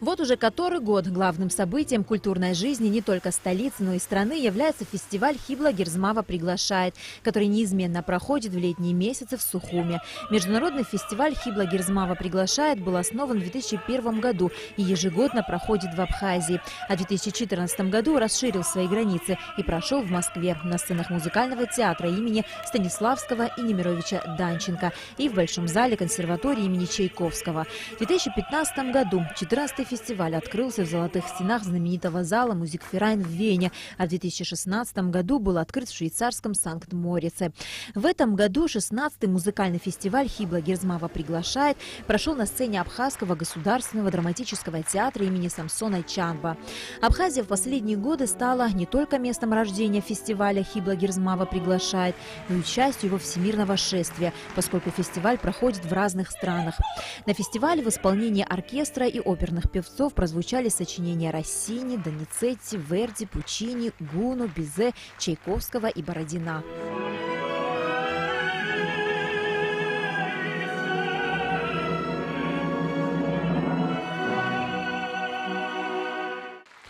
Вот уже который год главным событием культурной жизни не только столицы, но и страны является фестиваль «Хибла Гирзмава приглашает», который неизменно проходит в летние месяцы в Сухуме. Международный фестиваль «Хибла Гирзмава приглашает» был основан в 2001 году и ежегодно проходит в Абхазии. А в 2014 году расширил свои границы и прошел в Москве на сценах музыкального театра имени Станиславского и Немировича Данченко и в Большом зале консерватории имени Чайковского. В 2015 году 14-й фестиваль открылся в золотых стенах знаменитого зала «Музикферайн» в Вене, а в 2016 году был открыт в швейцарском Санкт-Морице. В этом году 16-й музыкальный фестиваль «Хибла Гирзмава приглашает» прошел на сцене Абхазского государственного драматического театра имени Самсона Чанба. Абхазия в последние годы стала не только местом рождения фестиваля «Хибла Гирзмава приглашает», но и частью его всемирного шествия, поскольку фестиваль проходит в разных странах. На фестивале в исполнении оркестра и оперных певцов прозвучали сочинения Россини, Доницетти, Верди, Пучини, Гуну, Бизе, Чайковского и Бородина.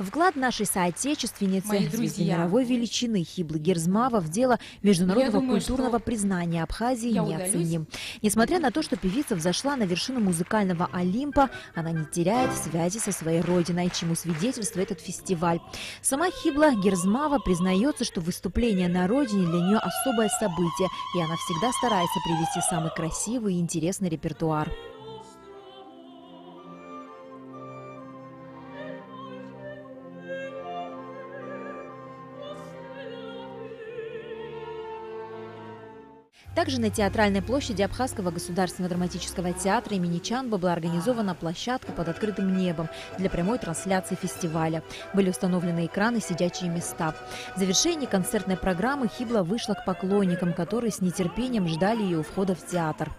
Вклад нашей соотечественницы, звезды мировой величины Хиблы Гирзмава в дело международного культурного признания Абхазии неоценим. Несмотря на то, что певица взошла на вершину музыкального Олимпа, она не теряет связи со своей родиной, чему свидетельствует этот фестиваль. Сама Хибла Гирзмава признается, что выступление на родине для нее особое событие, и она всегда старается привести самый красивый и интересный репертуар. Также на театральной площади Абхазского государственного драматического театра имени Чанба была организована площадка под открытым небом для прямой трансляции фестиваля. Были установлены экраны, сидячие места. В завершении концертной программы Хибла вышла к поклонникам, которые с нетерпением ждали ее у входа в театр.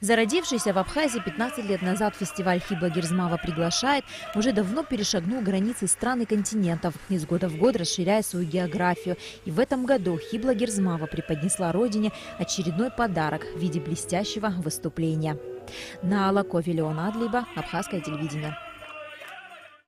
Зародившийся в Абхазии 15 лет назад фестиваль «Хибла Гирзмава приглашает» уже давно перешагнул границы стран и континентов, из года в год расширяя свою географию. И в этом году Хибла Гирзмава преподнесла родине очередной подарок в виде блестящего выступления. На Алакове Леон Адлиба, Абхазское телевидение.